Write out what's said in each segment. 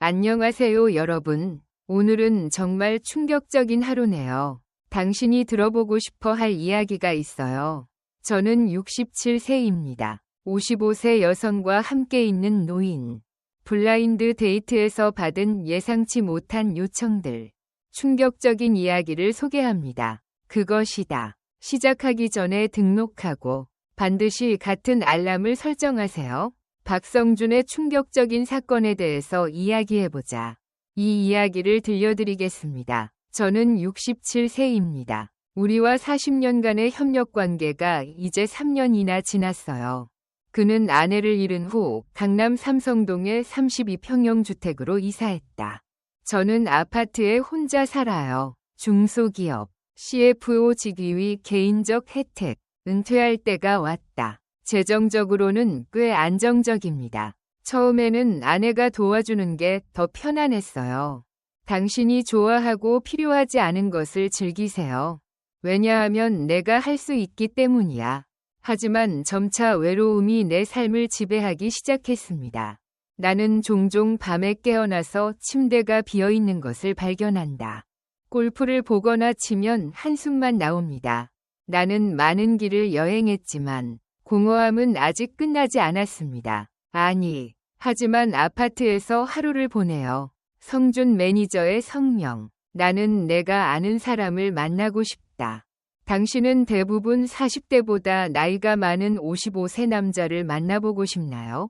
안녕하세요, 여러분. 오늘은 정말 충격적인 하루네요. 당신이 들어보고 싶어 할 이야기가 있어요. 저는 67세입니다. 55세 여성과 함께 있는 노인. 블라인드 데이트에서 받은 예상치 못한 요청들. 충격적인 이야기를 소개합니다. 그것이다. 시작하기 전에 등록하고 반드시 같은 알람을 설정하세요. 박성준의 충격적인 사건에 대해서 이야기해보자. 이 이야기를 들려드리겠습니다. 저는 67세입니다. 우리와 40년간의 협력 관계가 이제 3년이나 지났어요. 그는 아내를 잃은 후 강남 삼성동의 32평형 주택으로 이사했다. 저는 아파트에 혼자 살아요. 중소기업, CFO 직위 개인적 혜택, 은퇴할 때가 왔다. 재정적으로는 꽤 안정적입니다. 처음에는 아내가 도와주는 게 더 편안했어요. 당신이 좋아하고 필요하지 않은 것을 즐기세요. 왜냐하면 내가 할 수 있기 때문이야. 하지만 점차 외로움이 내 삶을 지배하기 시작했습니다. 나는 종종 밤에 깨어나서 침대가 비어있는 것을 발견한다. 골프를 보거나 치면 한숨만 나옵니다. 나는 많은 길을 여행했지만 공허함은 아직 끝나지 않았습니다. 하지만 아파트에서 하루를 보내요. 성준 매니저의 성명. 나는 내가 아는 사람을 만나고 싶다. 당신은 대부분 40대보다 나이가 많은 55세 남자를 만나보고 싶나요?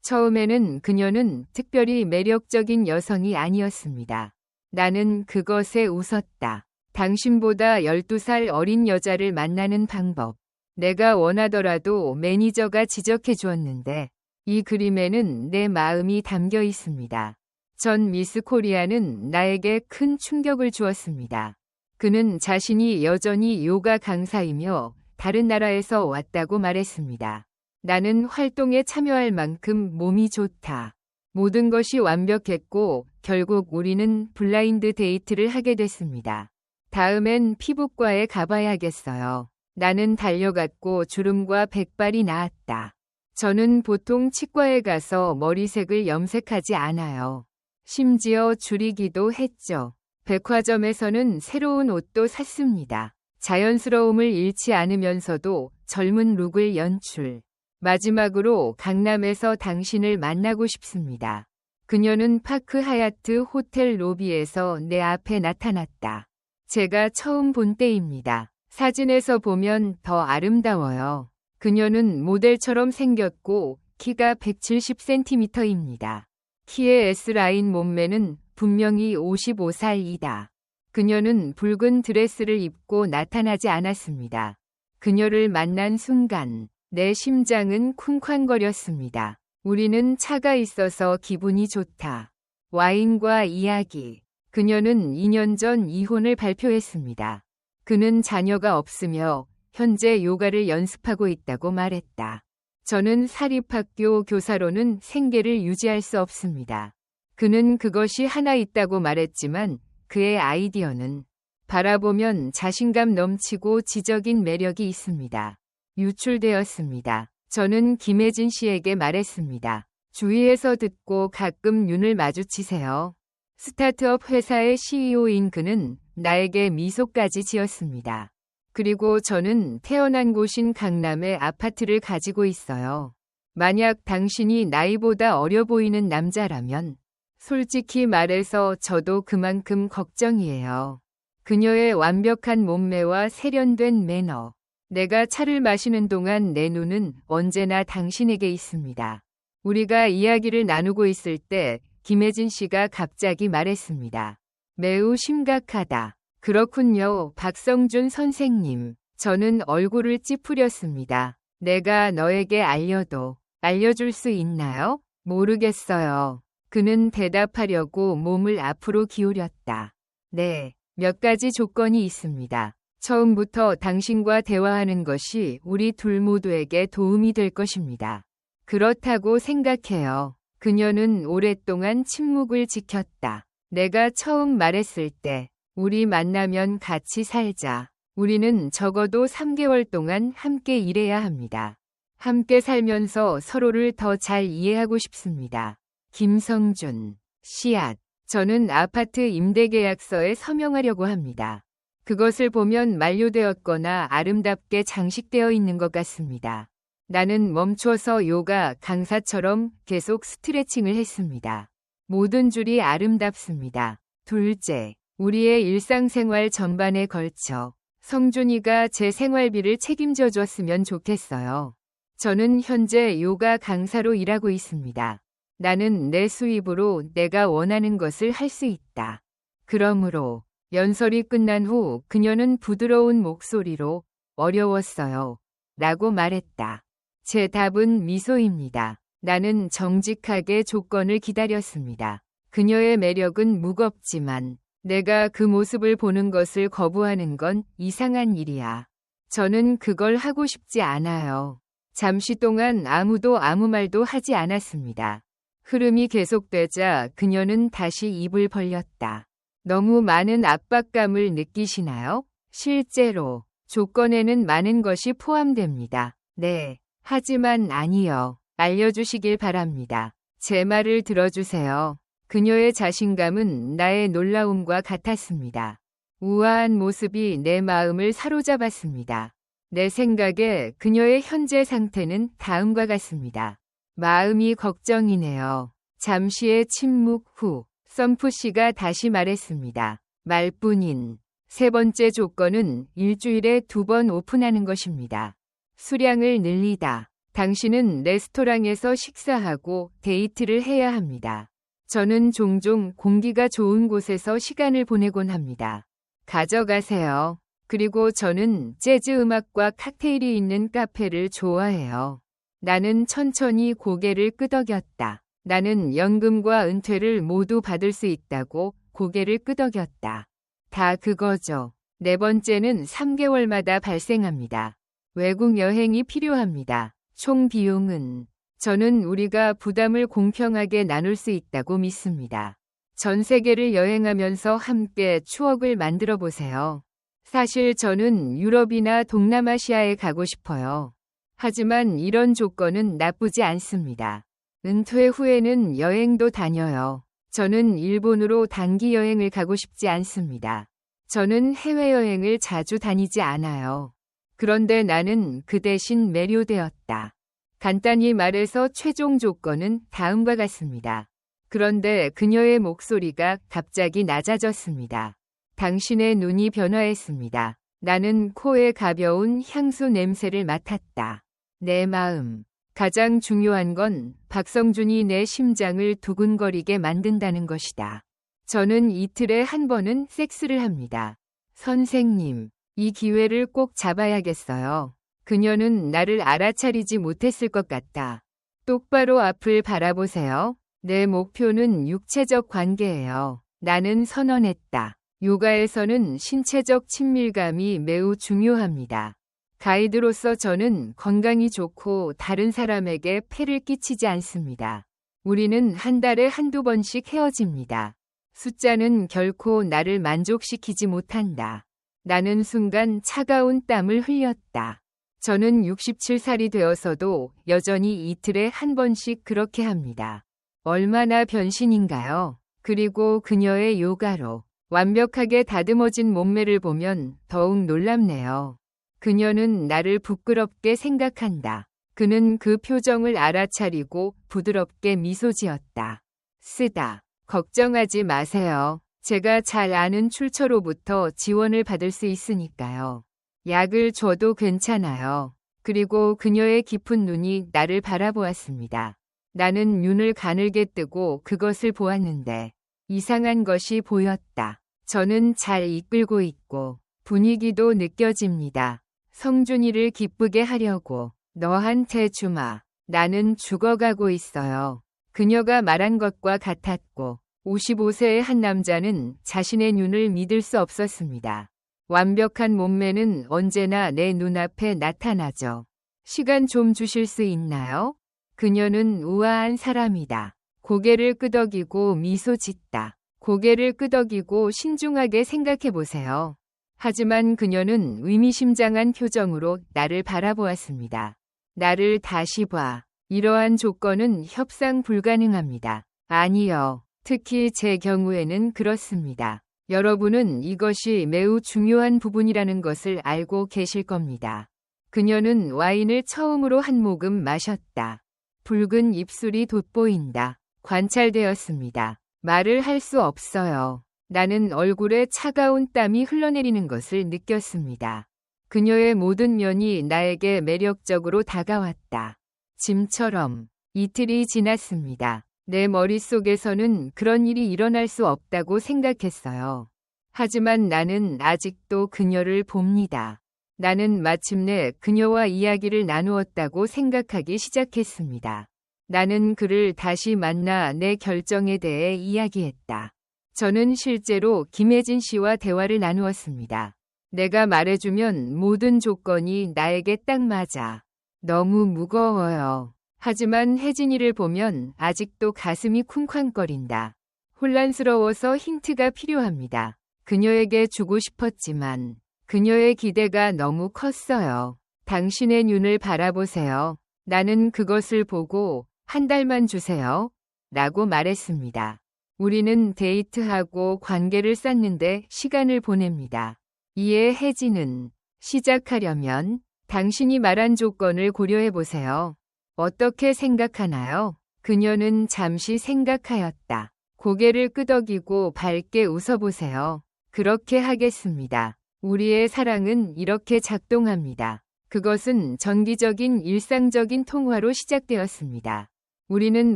처음에는 그녀는 특별히 매력적인 여성이 아니었습니다. 나는 그것에 웃었다. 당신보다 12살 어린 여자를 만나는 방법. 내가 원하더라도 매니저가 지적해 주었는데 이 그림에는 내 마음이 담겨 있습니다. 전 미스 코리아는 나에게 큰 충격을 주었습니다. 그는 자신이 여전히 요가 강사이며 다른 나라에서 왔다고 말했습니다. 나는 활동에 참여할 만큼 몸이 좋다. 모든 것이 완벽했고 결국 우리는 블라인드 데이트를 하게 됐습니다. 다음엔 피부과에 가봐야겠어요. 나는 달려갔고 주름과 백발이 나았다. 저는 보통 치과에 가서 머리색을 염색하지 않아요. 심지어 줄이기도 했죠. 백화점에서는 새로운 옷도 샀습니다. 자연스러움을 잃지 않으면서도 젊은 룩을 연출. 마지막으로 강남에서 당신을 만나고 싶습니다. 그녀는 파크 하얏트 호텔 로비에서 내 앞에 나타났다. 제가 처음 본 때입니다. 사진에서 보면 더 아름다워요. 그녀는 모델처럼 생겼고 키가 170cm입니다. 키의 S라인 몸매는 분명히 55살이다. 그녀는 붉은 드레스를 입고 나타나지 않았습니다. 그녀를 만난 순간 내 심장은 쿵쾅거렸습니다. 우리는 차가 있어서 기분이 좋다. 와인과 이야기. 그녀는 2년 전 이혼을 발표했습니다. 그는 자녀가 없으며 현재 요가를 연습하고 있다고 말했다. 저는 사립학교 교사로는 생계를 유지할 수 없습니다. 그는 그것이 하나 있다고 말했지만 그의 아이디어는 바라보면 자신감 넘치고 지적인 매력이 있습니다. 유출되었습니다. 저는 김혜진 씨에게 말했습니다. 주위에서 듣고 가끔 눈을 마주치세요. 스타트업 회사의 CEO인 그는 나에게 미소까지 지었습니다. 그리고 저는 태어난 곳인 강남에 아파트를 가지고 있어요. 만약 당신이 나이보다 어려 보이는 남자라면 솔직히 말해서 저도 그만큼 걱정이에요. 그녀의 완벽한 몸매와 세련된 매너. 내가 차를 마시는 동안 내 눈은 언제나 당신에게 있습니다. 우리가 이야기를 나누고 있을 때 김혜진 씨가 갑자기 말했습니다. 매우 심각하다. 그렇군요, 박성준 선생님. 저는 얼굴을 찌푸렸습니다. 내가 너에게 알려줄 수 있나요? 모르겠어요. 그는 대답하려고 몸을 앞으로 기울였다. 네, 몇 가지 조건이 있습니다. 처음부터 당신과 대화하는 것이 우리 둘 모두에게 도움이 될 것입니다. 그렇다고 생각해요. 그녀는 오랫동안 침묵을 지켰다. 내가 처음 말했을 때 우리 만나면 같이 살자. 우리는 적어도 3개월 동안 함께 일해야 합니다. 함께 살면서 서로를 더 잘 이해하고 싶습니다. 김성준. 씨앗. 저는 아파트 임대계약서에 서명하려고 합니다. 그것을 보면 만료되었거나 아름답게 장식되어 있는 것 같습니다. 나는 멈춰서 요가 강사처럼 계속 스트레칭을 했습니다. 모든 줄이 아름답습니다. 둘째, 우리의 일상생활 전반에 걸쳐 성준이가 제 생활비를 책임져 줬으면 좋겠어요. 저는 현재 요가 강사로 일하고 있습니다. 나는 내 수입으로 내가 원하는 것을 할 수 있다. 그러므로 연설이 끝난 후 그녀는 부드러운 목소리로 어려웠어요. 라고 말했다. 제 답은 미소입니다. 나는 정직하게 조건을 기다렸습니다. 그녀의 매력은 무겁지만 내가 그 모습을 보는 것을 거부하는 건 이상한 일이야. 저는 그걸 하고 싶지 않아요. 잠시 동안 아무도 아무 말도 하지 않았습니다. 흐름이 계속되자 그녀는 다시 입을 벌렸다. 너무 많은 압박감을 느끼시나요? 실제로 조건에는 많은 것이 포함됩니다. 네. 하지만 아니요. 알려주시길 바랍니다. 제 말을 들어주세요. 그녀의 자신감은 나의 놀라움과 같았습니다. 우아한 모습이 내 마음을 사로잡았습니다. 내 생각에 그녀의 현재 상태는 다음과 같습니다. 마음이 걱정이네요. 잠시의 침묵 후 썸프 씨가 다시 말했습니다. 말뿐인 세 번째 조건은 일주일에 2번 오픈하는 것입니다. 수량을 늘리다. 당신은 레스토랑에서 식사하고 데이트를 해야 합니다. 저는 종종 공기가 좋은 곳에서 시간을 보내곤 합니다. 가져가세요. 그리고 저는 재즈 음악과 칵테일이 있는 카페를 좋아해요. 나는 천천히 고개를 끄덕였다. 나는 연금과 은퇴를 모두 받을 수 있다고 고개를 끄덕였다. 다 그거죠. 네 번째는 3개월마다 발생합니다. 외국 여행이 필요합니다. 총 비용은 저는 우리가 부담을 공평하게 나눌 수 있다고 믿습니다. 전 세계를 여행하면서 함께 추억을 만들어 보세요. 사실 저는 유럽이나 동남아시아에 가고 싶어요. 하지만 이런 조건은 나쁘지 않습니다. 은퇴 후에는 여행도 다녀요. 저는 일본으로 단기 여행을 가고 싶지 않습니다. 저는 해외여행을 자주 다니지 않아요. 그런데 나는 그 대신 매료되었다. 간단히 말해서 최종 조건은 다음과 같습니다. 그런데 그녀의 목소리가 갑자기 낮아졌습니다. 당신의 눈이 변화했습니다. 나는 코에 가벼운 향수 냄새를 맡았다. 내 마음. 가장 중요한 건 박성준이 내 심장을 두근거리게 만든다는 것이다. 저는 이틀에 한 번은 섹스를 합니다. 선생님, 이 기회를 꼭 잡아야겠어요. 그녀는 나를 알아차리지 못했을 것 같다. 똑바로 앞을 바라보세요. 내 목표는 육체적 관계예요. 나는 선언했다. 요가에서는 신체적 친밀감이 매우 중요합니다. 가이드로서 저는 건강이 좋고 다른 사람에게 폐를 끼치지 않습니다. 우리는 한 달에 한두 번씩 헤어집니다. 숫자는 결코 나를 만족시키지 못한다. 나는 순간 차가운 땀을 흘렸다. 저는 67살이 되어서도 여전히 이틀에 한 번씩 그렇게 합니다. 얼마나 변신인가요? 그리고 그녀의 요가로 완벽하게 다듬어진 몸매를 보면 더욱 놀랍네요. 그녀는 나를 부끄럽게 생각한다. 그는 그 표정을 알아차리고 부드럽게 미소 지었다. 쓰다. 걱정하지 마세요. 제가 잘 아는 출처로부터 지원을 받을 수 있으니까요. 약을 줘도 괜찮아요. 그리고 그녀의 깊은 눈이 나를 바라보았습니다. 나는 눈을 가늘게 뜨고 그것을 보았는데 이상한 것이 보였다. 저는 잘 이끌고 있고 분위기도 느껴집니다. 성준이를 기쁘게 하려고 너한테 주마. 나는 죽어가고 있어요. 그녀가 말한 것과 같았고 55세의 한 남자는 자신의 눈을 믿을 수 없었습니다. 완벽한 몸매는 언제나 내 눈앞에 나타나죠. 시간 좀 주실 수 있나요? 그녀는 우아한 사람이다. 고개를 끄덕이고 미소 짓다. 고개를 끄덕이고 신중하게 생각해 보세요. 하지만 그녀는 의미심장한 표정으로 나를 바라보았습니다. 나를 다시 봐. 이러한 조건은 협상 불가능합니다. 아니요. 특히 제 경우에는 그렇습니다. 여러분은 이것이 매우 중요한 부분이라는 것을 알고 계실 겁니다. 그녀는 와인을 처음으로 한 모금 마셨다. 붉은 입술이 돋보인다. 관찰되었습니다. 말을 할 수 없어요. 나는 얼굴에 차가운 땀이 흘러내리는 것을 느꼈습니다. 그녀의 모든 면이 나에게 매력적으로 다가왔다. 짐처럼. 이틀이 지났습니다. 내 머릿속에서는 그런 일이 일어날 수 없다고 생각했어요. 하지만 나는 아직도 그녀를 봅니다. 나는 마침내 그녀와 이야기를 나누었다고 생각하기 시작했습니다. 나는 그를 다시 만나 내 결정에 대해 이야기했다. 저는 실제로 김혜진 씨와 대화를 나누었습니다. 내가 말해주면 모든 조건이 나에게 딱 맞아. 너무 무거워요. 하지만 혜진이를 보면 아직도 가슴이 쿵쾅거린다. 혼란스러워서 힌트가 필요합니다. 그녀에게 주고 싶었지만 그녀의 기대가 너무 컸어요. 당신의 눈을 바라보세요. 나는 그것을 보고 한 달만 주세요. 라고 말했습니다. 우리는 데이트하고 관계를 쌓는데 시간을 보냅니다. 이에 혜진은 시작하려면 당신이 말한 조건을 고려해보세요. 어떻게 생각하나요? 그녀는 잠시 생각하였다. 고개를 끄덕이고 밝게 웃어보세요. 그렇게 하겠습니다. 우리의 사랑은 이렇게 작동합니다. 그것은 정기적인 일상적인 통화로 시작되었습니다. 우리는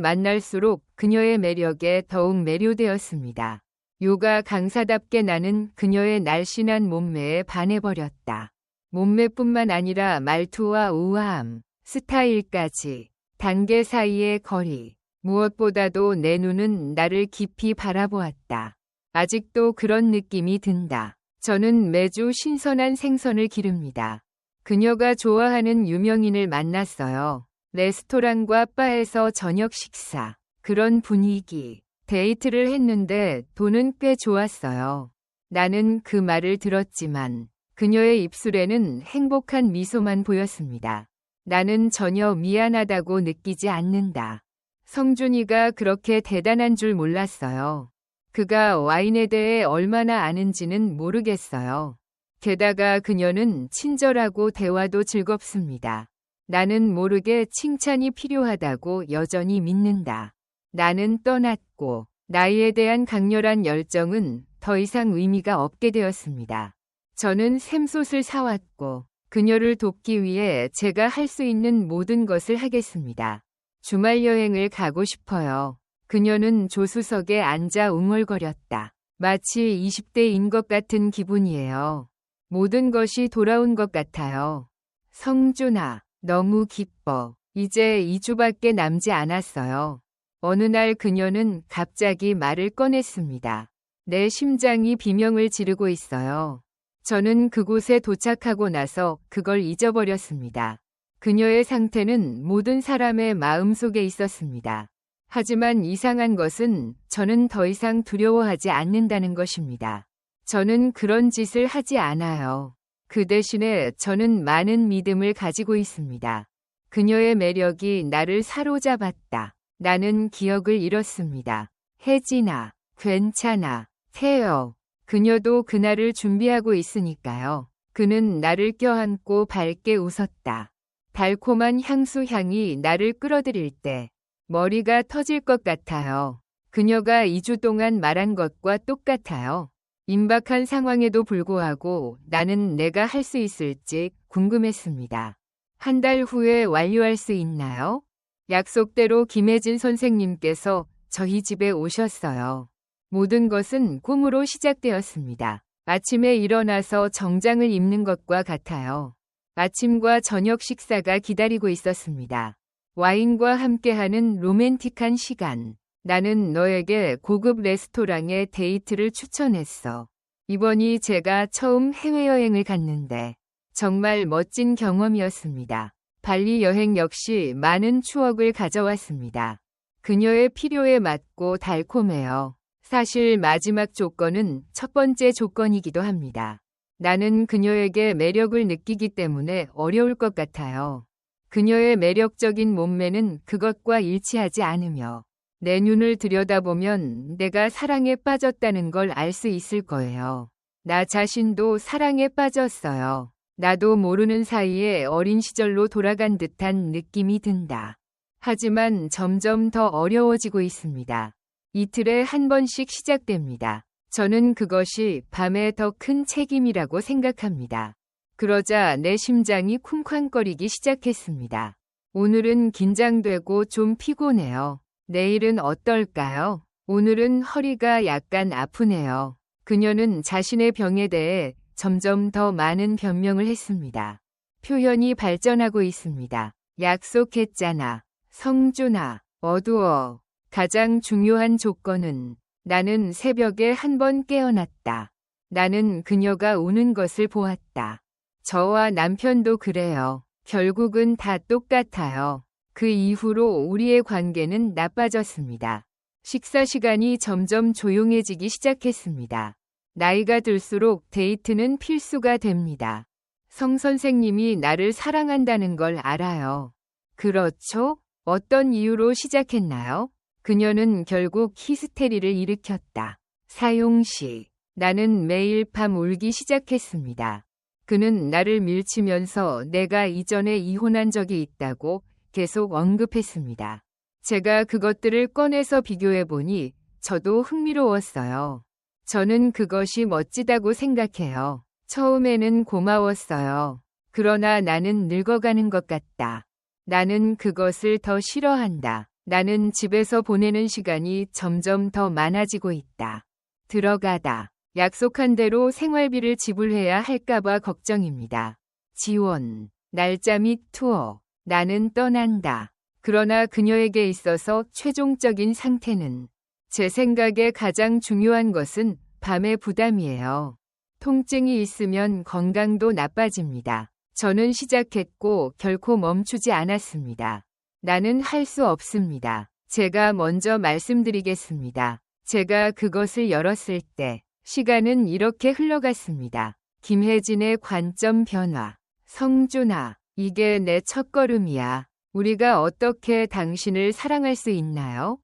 만날수록 그녀의 매력에 더욱 매료되었습니다. 요가 강사답게 나는 그녀의 날씬한 몸매에 반해버렸다. 몸매뿐만 아니라 말투와 우아함, 스타일까지, 단계 사이의 거리, 무엇보다도 내 눈은 나를 깊이 바라보았다. 아직도 그런 느낌이 든다. 저는 매주 신선한 생선을 기릅니다. 그녀가 좋아하는 유명인을 만났어요. 레스토랑과 바에서 저녁 식사, 그런 분위기, 데이트를 했는데 돈은 꽤 좋았어요. 나는 그 말을 들었지만 그녀의 입술에는 행복한 미소만 보였습니다. 나는 전혀 미안하다고 느끼지 않는다. 성준이가 그렇게 대단한 줄 몰랐어요. 그가 와인에 대해 얼마나 아는지는 모르겠어요. 게다가 그녀는 친절하고 대화도 즐겁습니다. 나는 모르게 칭찬이 필요하다고 여전히 믿는다. 나는 떠났고 나이에 대한 강렬한 열정은 더 이상 의미가 없게 되었습니다. 저는 샘솟을 사왔고 그녀를 돕기 위해 제가 할 수 있는 모든 것을 하겠습니다. 주말 여행을 가고 싶어요. 그녀는 조수석에 앉아 웅얼거렸다. 마치 20대인 것 같은 기분이에요. 모든 것이 돌아온 것 같아요. 성준아, 너무 기뻐. 이제 2주밖에 남지 않았어요. 어느 날 그녀는 갑자기 말을 꺼냈습니다. 내 심장이 비명을 지르고 있어요. 저는 그곳에 도착하고 나서 그걸 잊어버렸습니다. 그녀의 상태는 모든 사람의 마음속에 있었습니다. 하지만 이상한 것은 저는 더 이상 두려워하지 않는다는 것입니다. 저는 그런 짓을 하지 않아요. 그 대신에 저는 많은 믿음을 가지고 있습니다. 그녀의 매력이 나를 사로잡았다. 나는 기억을 잃었습니다. 혜진아, 괜찮아. 태여. 그녀도 그날을 준비하고 있으니까요. 그는 나를 껴안고 밝게 웃었다. 달콤한 향수 향이 나를 끌어들일 때 머리가 터질 것 같아요. 그녀가 2주 동안 말한 것과 똑같아요. 임박한 상황에도 불구하고 나는 내가 할 수 있을지 궁금했습니다. 한 달 후에 완료할 수 있나요? 약속대로 김혜진 선생님께서 저희 집에 오셨어요. 모든 것은 꿈으로 시작되었습니다. 아침에 일어나서 정장을 입는 것과 같아요. 아침과 저녁 식사가 기다리고 있었습니다. 와인과 함께하는 로맨틱한 시간. 나는 너에게 고급 레스토랑의 데이트를 추천했어. 이번이 제가 처음 해외여행을 갔는데 정말 멋진 경험이었습니다. 발리 여행 역시 많은 추억을 가져왔습니다. 그녀의 필요에 맞고 달콤해요. 사실 마지막 조건은 첫 번째 조건이기도 합니다. 나는 그녀에게 매력을 느끼기 때문에 어려울 것 같아요. 그녀의 매력적인 몸매는 그것과 일치하지 않으며 내 눈을 들여다보면 내가 사랑에 빠졌다는 걸 알 수 있을 거예요. 나 자신도 사랑에 빠졌어요. 나도 모르는 사이에 어린 시절로 돌아간 듯한 느낌이 든다. 하지만 점점 더 어려워지고 있습니다. 이틀에 한 번씩 시작됩니다. 저는 그것이 밤에 더 큰 책임이라고 생각합니다. 그러자 내 심장이 쿵쾅거리기 시작했습니다. 오늘은 긴장되고 좀 피곤해요. 내일은 어떨까요? 오늘은 허리가 약간 아프네요. 그녀는 자신의 병에 대해 점점 더 많은 변명을 했습니다. 표현이 발전하고 있습니다. 약속했잖아. 성준아, 어두워. 가장 중요한 조건은 나는 새벽에 한 번 깨어났다. 나는 그녀가 우는 것을 보았다. 저와 남편도 그래요. 결국은 다 똑같아요. 그 이후로 우리의 관계는 나빠졌습니다. 식사 시간이 점점 조용해지기 시작했습니다. 나이가 들수록 데이트는 필수가 됩니다. 성 선생님이 나를 사랑한다는 걸 알아요. 그렇죠? 어떤 이유로 시작했나요? 그녀는 결국 히스테리를 일으켰다. 사용시. 나는 매일 밤 울기 시작했습니다. 그는 나를 밀치면서 내가 이전에 이혼한 적이 있다고 계속 언급했습니다. 제가 그것들을 꺼내서 비교해보니 저도 흥미로웠어요. 저는 그것이 멋지다고 생각해요. 처음에는 고마웠어요. 그러나 나는 늙어가는 것 같다. 나는 그것을 더 싫어한다. 나는 집에서 보내는 시간이 점점 더 많아지고 있다. 들어가다. 약속한 대로 생활비를 지불해야 할까봐 걱정입니다. 지원, 날짜 및 투어. 나는 떠난다. 그러나 그녀에게 있어서 최종적인 상태는 제 생각에 가장 중요한 것은 밤의 부담이에요. 통증이 있으면 건강도 나빠집니다. 저는 시작했고 결코 멈추지 않았습니다. 나는 할 수 없습니다. 제가 먼저 말씀드리겠습니다. 제가 그것을 열었을 때 시간은 이렇게 흘러갔습니다. 김혜진의 관점 변화. 성준아, 이게 내 첫걸음이야. 우리가 어떻게 당신을 사랑할 수 있나요?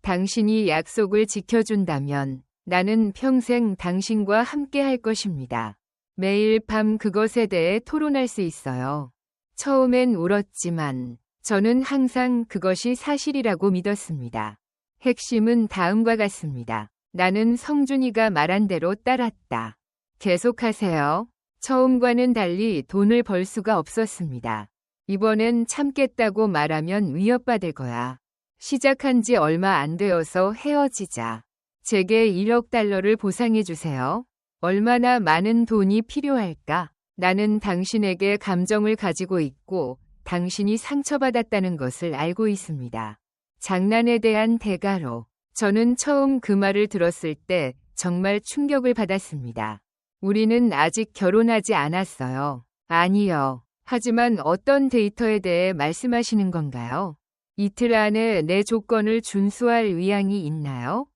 당신이 약속을 지켜준다면 나는 평생 당신과 함께 할 것입니다. 매일 밤 그것에 대해 토론할 수 있어요. 처음엔 울었지만 저는 항상 그것이 사실이라고 믿었습니다. 핵심은 다음과 같습니다. 나는 성준이가 말한 대로 따랐다. 계속하세요. 처음과는 달리 돈을 벌 수가 없었습니다. 이번엔 참겠다고 말하면 위협받을 거야. 시작한 지 얼마 안 되어서 헤어지자. 제게 1억 달러를 보상해 주세요. 얼마나 많은 돈이 필요할까? 나는 당신에게 감정을 가지고 있고 당신이 상처받았다는 것을 알고 있습니다. 장난에 대한 대가로. 저는 처음 그 말을 들었을 때 정말 충격을 받았습니다. 우리는 아직 결혼하지 않았어요. 아니요. 하지만 어떤 데이터에 대해 말씀하시는 건가요? 이틀 안에 내 조건을 준수할 의향이 있나요?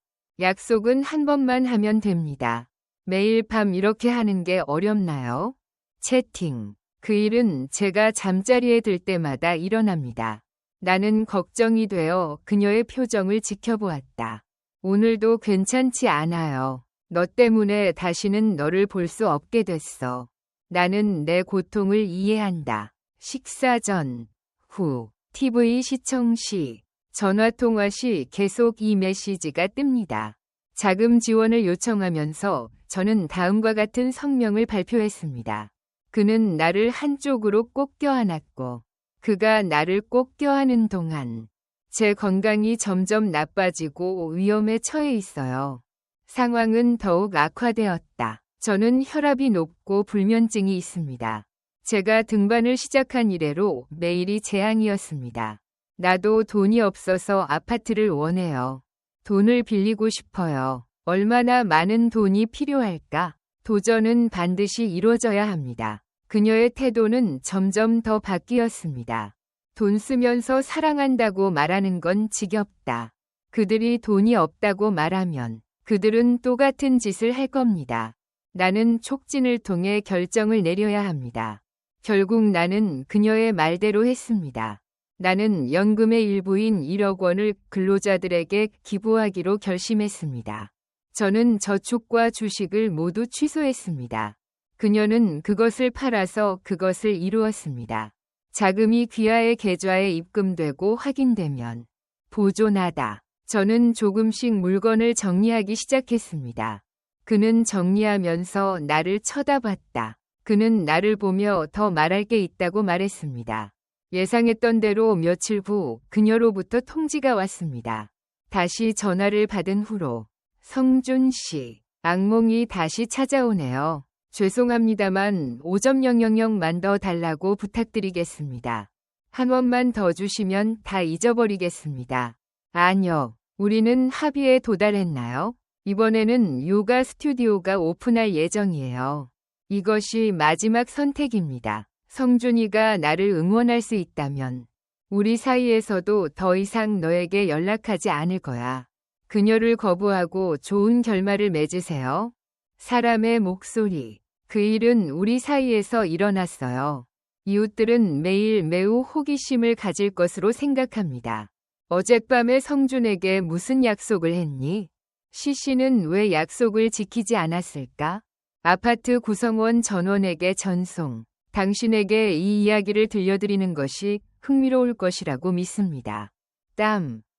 약속은 한 번만 하면 됩니다. 매일 밤 이렇게 하는 게 어렵나요? 채팅. 그 일은 제가 잠자리에 들 때마다 일어납니다. 나는 걱정이 되어 그녀의 표정을 지켜보았다. 오늘도 괜찮지 않아요. 너 때문에 다시는 너를 볼 수 없게 됐어. 나는 내 고통을 이해한다. 식사 전, 후, TV 시청 시, 전화통화 시 계속 이 메시지가 뜹니다. 자금 지원을 요청하면서 저는 다음과 같은 성명을 발표했습니다. 그는 나를 한쪽으로 꼭 껴안았고 그가 나를 꼭 껴안은 동안 제 건강이 점점 나빠지고 위험에 처해 있어요. 상황은 더욱 악화되었다. 저는 혈압이 높고 불면증이 있습니다. 제가 등반을 시작한 이래로 매일이 재앙이었습니다. 나도 돈이 없어서 아파트를 원해요. 돈을 빌리고 싶어요. 얼마나 많은 돈이 필요할까? 도전은 반드시 이루어져야 합니다. 그녀의 태도는 점점 더 바뀌었습니다. 돈 쓰면서 사랑한다고 말하는 건 지겹다. 그들이 돈이 없다고 말하면 그들은 똑같은 짓을 할 겁니다. 나는 촉진을 통해 결정을 내려야 합니다. 결국 나는 그녀의 말대로 했습니다. 나는 연금의 일부인 1억 원을 근로자들에게 기부하기로 결심했습니다. 저는 저축과 주식을 모두 취소했습니다. 그녀는 그것을 팔아서 그것을 이루었습니다. 자금이 귀하의 계좌에 입금되고 확인되면 보존하다. 저는 조금씩 물건을 정리하기 시작했습니다. 그는 정리하면서 나를 쳐다봤다. 그는 나를 보며 더 말할 게 있다고 말했습니다. 예상했던 대로 며칠 후 그녀로부터 통지가 왔습니다. 다시 전화를 받은 후로 성준 씨, 악몽이 다시 찾아오네요. 죄송합니다만 5.000만 더 달라고 부탁드리겠습니다. 한 원만 더 주시면 다 잊어버리겠습니다. 아니요. 우리는 합의에 도달했나요? 이번에는 요가 스튜디오가 오픈할 예정이에요. 이것이 마지막 선택입니다. 성준이가 나를 응원할 수 있다면 우리 사이에서도 더 이상 너에게 연락하지 않을 거야. 그녀를 거부하고 좋은 결말을 맺으세요. 사람의 목소리. 그 일은 우리 사이에서 일어났어요. 이웃들은 매일 매우 호기심을 가질 것으로 생각합니다. 어젯밤에 성준에게 무슨 약속을 했니? 시씨는 왜 약속을 지키지 않았을까? 아파트 구성원 전원에게 전송. 당신에게 이 이야기를 들려드리는 것이 흥미로울 것이라고 믿습니다.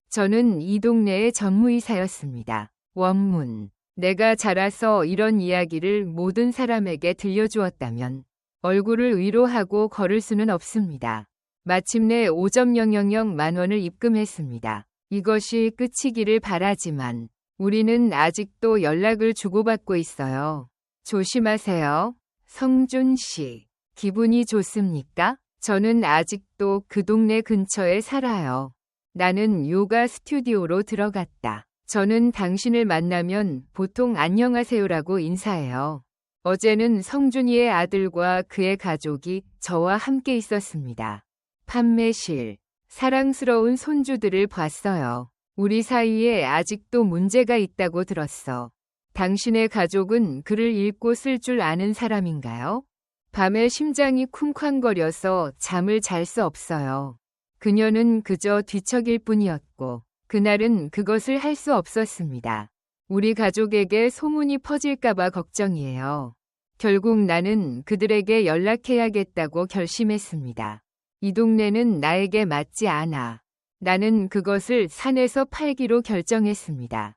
저는 이 동네의 전무이사였습니다. 원문. 내가 자라서 이런 이야기를 모든 사람에게 들려주었다면 얼굴을 위로하고 걸을 수는 없습니다. 마침내 5.000만 원을 입금했습니다. 이것이 끝이기를 바라지만 우리는 아직도 연락을 주고받고 있어요. 조심하세요. 성준 씨. 기분이 좋습니까? 저는 아직도 그 동네 근처에 살아요. 나는 요가 스튜디오로 들어갔다. 저는 당신을 만나면 보통 안녕하세요라고 인사해요. 어제는 성준이의 아들과 그의 가족이 저와 함께 있었습니다. 판매실. 사랑스러운 손주들을 봤어요. 우리 사이에 아직도 문제가 있다고 들었어. 당신의 가족은 글을 읽고 쓸 줄 아는 사람인가요? 밤에 심장이 쿵쾅거려서 잠을 잘 수 없어요. 그녀는 그저 뒤척일 뿐이었고 그날은 그것을 할 수 없었습니다. 우리 가족에게 소문이 퍼질까봐 걱정이에요. 결국 나는 그들에게 연락해야겠다고 결심했습니다. 이 동네는 나에게 맞지 않아. 나는 그것을 산에서 팔기로 결정했습니다.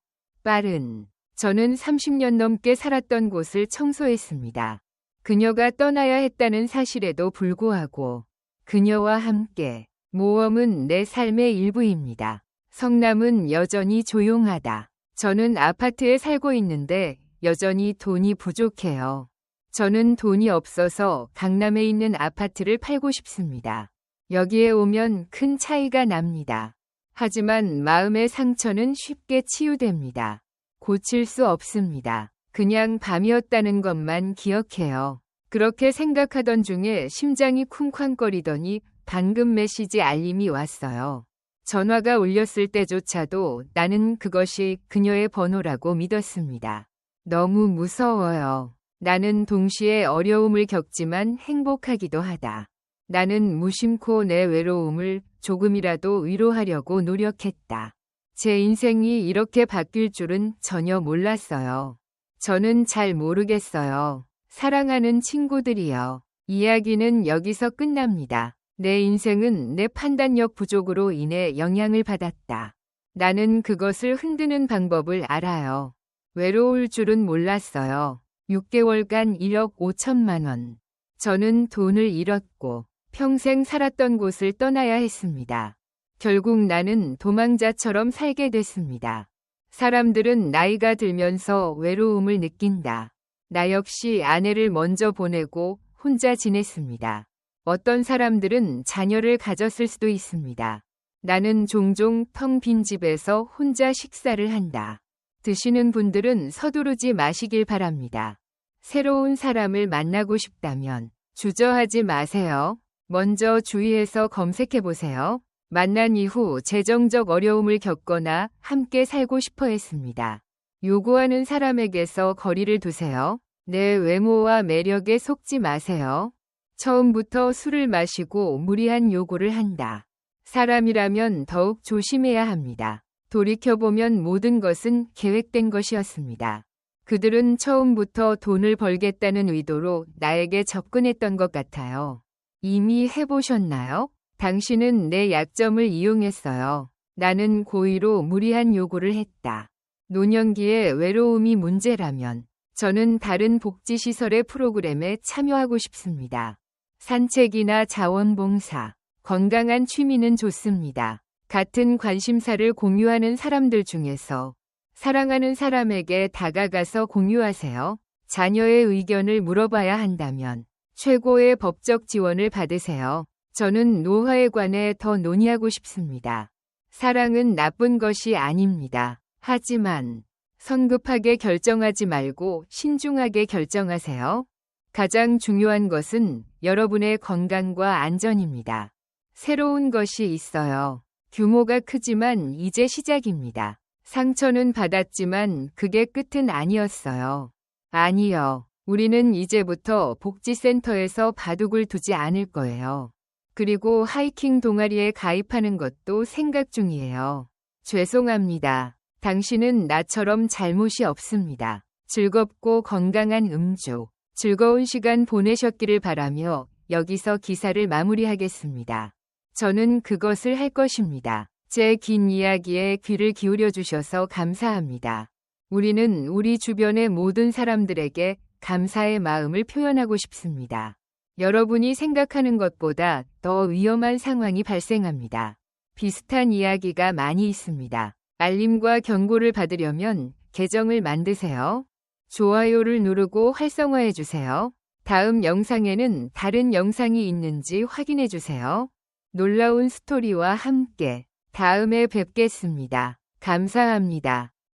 저는 30년 넘게 살았던 곳을 청소했습니다. 그녀가 떠나야 했다는 사실에도 불구하고 그녀와 함께 모험은 내 삶의 일부입니다. 성남은 여전히 조용하다. 저는 아파트에 살고 있는데 여전히 돈이 부족해요. 저는 돈이 없어서 강남에 있는 아파트를 팔고 싶습니다. 여기에 오면 큰 차이가 납니다. 하지만 마음의 상처는 쉽게 치유됩니다. 고칠 수 없습니다. 그냥 밤이었다는 것만 기억해요. 그렇게 생각하던 중에 심장이 쿵쾅거리더니 방금 메시지 알림이 왔어요. 전화가 울렸을 때조차도 나는 그것이 그녀의 번호라고 믿었습니다. 너무 무서워요. 나는 동시에 어려움을 겪지만 행복하기도 하다. 나는 무심코 내 외로움을 조금이라도 위로하려고 노력했다. 제 인생이 이렇게 바뀔 줄은 전혀 몰랐어요. 저는 잘 모르겠어요. 사랑하는 친구들이여. 이야기는 여기서 끝납니다. 내 인생은 내 판단력 부족으로 인해 영향을 받았다. 나는 그것을 흔드는 방법을 알아요. 외로울 줄은 몰랐어요. 6개월간 1억 5천만 원. 저는 돈을 잃었고 평생 살았던 곳을 떠나야 했습니다. 결국 나는 도망자처럼 살게 됐습니다. 사람들은 나이가 들면서 외로움을 느낀다. 나 역시 아내를 먼저 보내고 혼자 지냈습니다. 어떤 사람들은 자녀를 가졌을 수도 있습니다. 나는 종종 텅 빈 집에서 혼자 식사를 한다. 드시는 분들은 서두르지 마시길 바랍니다. 새로운 사람을 만나고 싶다면 주저하지 마세요. 먼저 주위에서 검색해보세요. 만난 이후 재정적 어려움을 겪거나 함께 살고 싶어 했습니다. 요구하는 사람에게서 거리를 두세요. 내 외모와 매력에 속지 마세요. 처음부터 술을 마시고 무리한 요구를 한다. 사람이라면 더욱 조심해야 합니다. 돌이켜보면 모든 것은 계획된 것이었습니다. 그들은 처음부터 돈을 벌겠다는 의도로 나에게 접근했던 것 같아요. 이미 해보셨나요? 당신은 내 약점을 이용했어요. 나는 고의로 무리한 요구를 했다. 노년기에 외로움이 문제라면 저는 다른 복지시설의 프로그램에 참여하고 싶습니다. 산책이나 자원봉사, 건강한 취미는 좋습니다. 같은 관심사를 공유하는 사람들 중에서 사랑하는 사람에게 다가가서 공유하세요. 자녀의 의견을 물어봐야 한다면 최고의 법적 지원을 받으세요. 저는 노화에 관해 더 논의하고 싶습니다. 사랑은 나쁜 것이 아닙니다. 하지만 성급하게 결정하지 말고 신중하게 결정하세요. 가장 중요한 것은 여러분의 건강과 안전입니다. 새로운 것이 있어요. 규모가 크지만 이제 시작입니다. 상처는 받았지만 그게 끝은 아니었어요. 아니요. 우리는 이제부터 복지센터에서 바둑을 두지 않을 거예요. 그리고 하이킹 동아리에 가입하는 것도 생각 중이에요. 죄송합니다. 당신은 나처럼 잘못이 없습니다. 즐겁고 건강한 음주, 즐거운 시간 보내셨기를 바라며 여기서 기사를 마무리하겠습니다. 저는 그것을 할 것입니다. 제 긴 이야기에 귀를 기울여 주셔서 감사합니다. 우리는 우리 주변의 모든 사람들에게 감사의 마음을 표현하고 싶습니다. 여러분이 생각하는 것보다 더 위험한 상황이 발생합니다. 비슷한 이야기가 많이 있습니다. 알림과 경고를 받으려면 계정을 만드세요. 좋아요를 누르고 활성화해 주세요. 다음 영상에는 다른 영상이 있는지 확인해 주세요. 놀라운 스토리와 함께 다음에 뵙겠습니다. 감사합니다.